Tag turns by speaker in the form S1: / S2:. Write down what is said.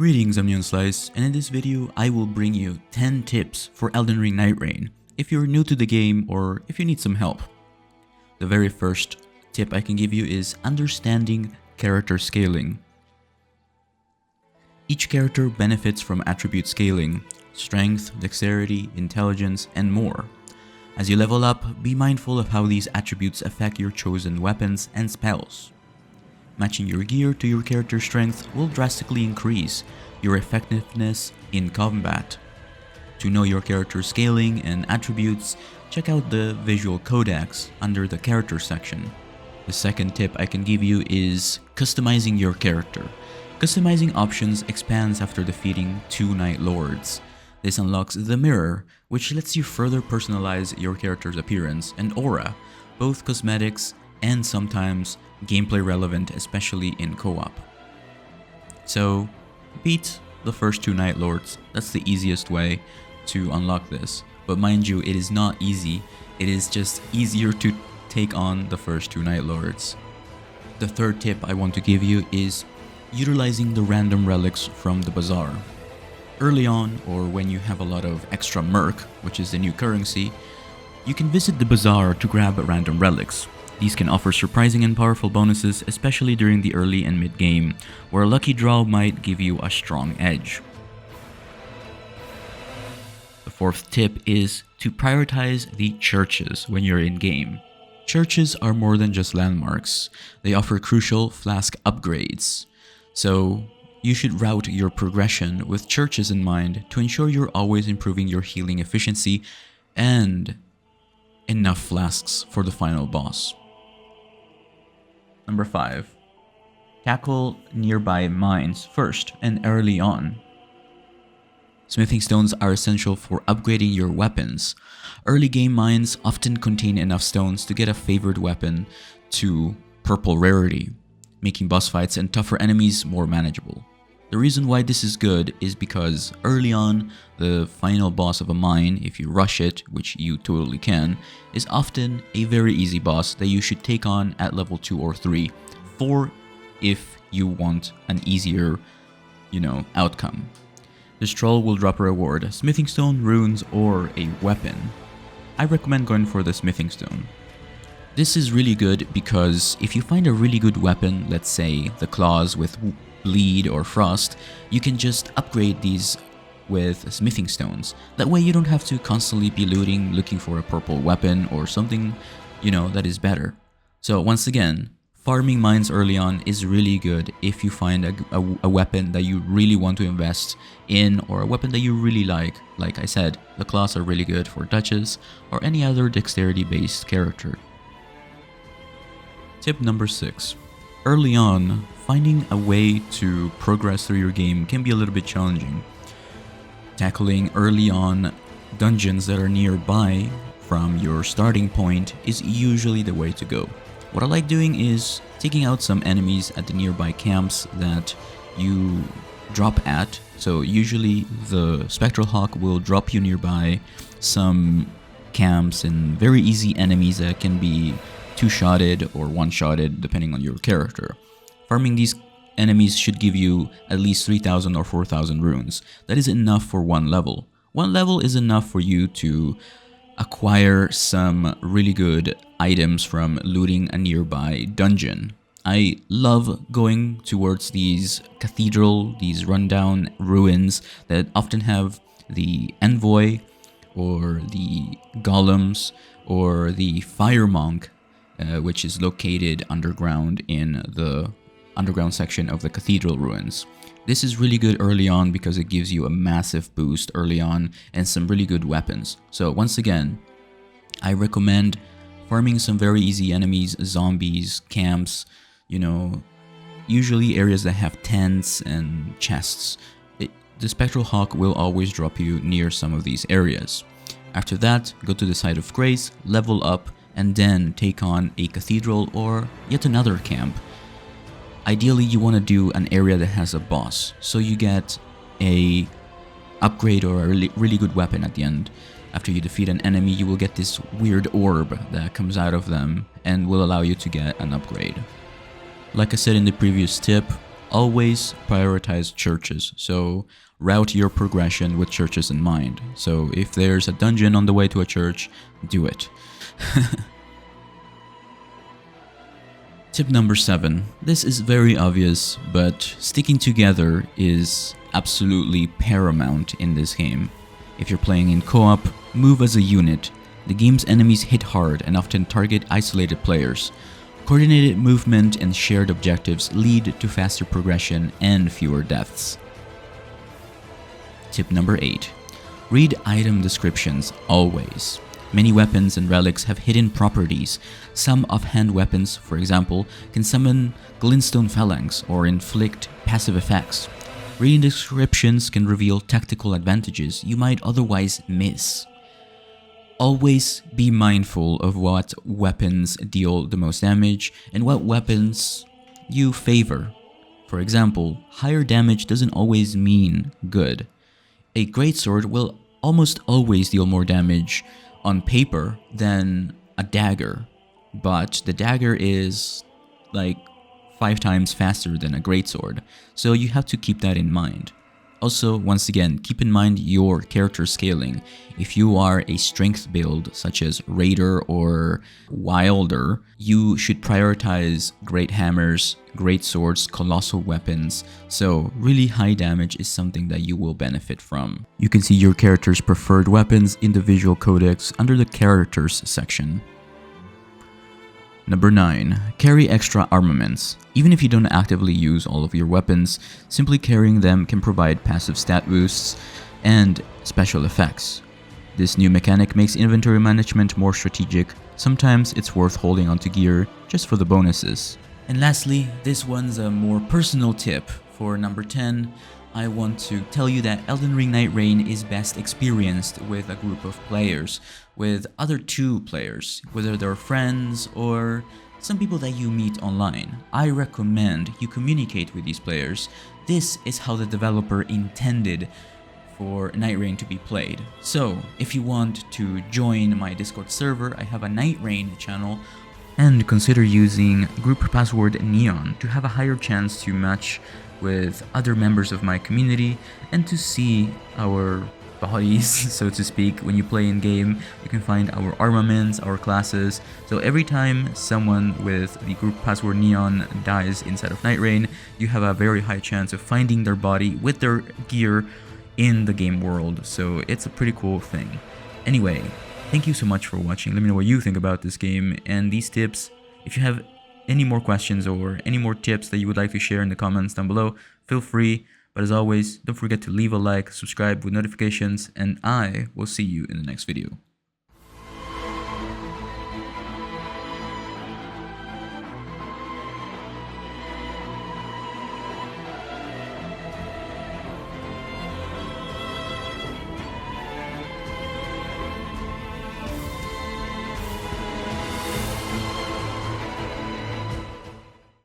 S1: Greetings, I'm Slice, and in this video I will bring you 10 tips for Elden Ring Nightreign if you're new to the game or if you need some help. The very first tip I can give you is understanding character scaling. Each character benefits from attribute scaling, strength, dexterity, intelligence, and more. As you level up, be mindful of how these attributes affect your chosen weapons and spells. Matching your gear to your character's strength will drastically increase your effectiveness in combat. To know your character's scaling and attributes, check out the visual codex under the character section. The second tip I can give you is customizing your character. Customizing options expands after defeating 2 Night Lords. This unlocks the mirror, which lets you further personalize your character's appearance and aura, both cosmetics and sometimes gameplay relevant, especially in co-op. So, beat the first 2 Night Lords. That's the easiest way to unlock this. But mind you, it is not easy. It is just easier to take on the first 2 Night Lords. The third tip I want to give you is utilizing the random relics from the bazaar. Early on, or when you have a lot of extra merc, which is the new currency, you can visit the bazaar to grab random relics. These can offer surprising and powerful bonuses, especially during the early and mid-game, where a lucky draw might give you a strong edge. The fourth tip is to prioritize the churches when you're in-game. Churches are more than just landmarks. They offer crucial flask upgrades. So, you should route your progression with churches in mind to ensure you're always improving your healing efficiency and enough flasks for the final boss. Number 5. Tackle nearby mines first and early on. Smithing stones are essential for upgrading your weapons. Early game mines often contain enough stones to get a favored weapon to purple rarity, making boss fights and tougher enemies more manageable. The reason why this is good is because early on, the final boss of a mine, if you rush it, which you totally can, is often a very easy boss that you should take on at level 2 or 3, 4 if you want an easier, outcome. This troll will drop a reward, smithing stone, runes, or a weapon. I recommend going for the smithing stone. This is really good because if you find a really good weapon, let's say the claws with bleed or frost, you can just upgrade these with smithing stones. That way you don't have to constantly be looking for a purple weapon or something, that is better. So once again, farming mines early on is really good if you find a weapon that you really want to invest in or a weapon that you really like. Like I said, the claws are really good for Duchess or any other dexterity based character. Tip number 6. Early on, finding a way to progress through your game can be a little bit challenging. Tackling early on dungeons that are nearby from your starting point is usually the way to go. What I like doing is taking out some enemies at the nearby camps that you drop at. So usually the Spectral Hawk will drop you nearby some camps and very easy enemies that can be 2-shotted or 1-shotted depending on your character. Farming these enemies should give you at least 3,000 or 4,000 runes. That is enough for 1 level. 1 level is enough for you to acquire some really good items from looting a nearby dungeon. I love going towards these these rundown ruins that often have the envoy or the golems or the fire monk, which is located underground in the underground section of the cathedral ruins. This is really good early on because it gives you a massive boost early on and some really good weapons. So once again, I recommend farming some very easy enemies, zombies, camps, usually areas that have tents and chests. The Spectral Hawk will always drop you near some of these areas. After that, go to the Site of Grace, level up, and then take on a cathedral or yet another camp. Ideally, you want to do an area that has a boss, so you get a upgrade or a really good weapon at the end. After you defeat an enemy, you will get this weird orb that comes out of them and will allow you to get an upgrade. Like I said in the previous tip, always prioritize churches. So route your progression with churches in mind. So if there's a dungeon on the way to a church, do it. Tip number 7. This is very obvious, but sticking together is absolutely paramount in this game. If you're playing in co-op, move as a unit. The game's enemies hit hard and often target isolated players. Coordinated movement and shared objectives lead to faster progression and fewer deaths. Tip number 8. Read item descriptions always. Many weapons and relics have hidden properties. Some offhand weapons, for example, can summon glintstone phalanx or inflict passive effects. Reading descriptions can reveal tactical advantages you might otherwise miss. Always be mindful of what weapons deal the most damage and what weapons you favor. For example, higher damage doesn't always mean good. A greatsword will almost always deal more damage on paper than a dagger, but the dagger is like 5 times faster than a greatsword, so you have to keep that in mind. Also, once again, keep in mind your character scaling. If you are a strength build such as Raider or Wilder, you should prioritize great hammers, great swords, colossal weapons, so really high damage is something that you will benefit from. You can see your character's preferred weapons in the visual codex under the characters section. Number 9. Carry extra armaments. Even if you don't actively use all of your weapons, simply carrying them can provide passive stat boosts and special effects. This new mechanic makes inventory management more strategic. Sometimes it's worth holding onto gear just for the bonuses. And lastly, this one's a more personal tip. For number 10, I want to tell you that Elden Ring Nightreign is best experienced with a group of players, with other 2 players, whether they're friends or some people that you meet online. I recommend you communicate with these players. This is how the developer intended for Nightreign to be played. So, if you want to join my Discord server, I have a Nightreign channel, and consider using group password Neon to have a higher chance to match with other members of my community and to see our bodies, so to speak. When you play in game, you can find our armaments, our classes. So every time someone with the group password Neon dies inside of Nightreign, you have a very high chance of finding their body with their gear in the game world. So it's a pretty cool thing. Anyway, thank you so much for watching. Let me know what you think about this game and these tips. If you have any more questions or any more tips that you would like to share in the comments down below, feel free. But as always, don't forget to leave a like, subscribe with notifications, and I will see you in the next video.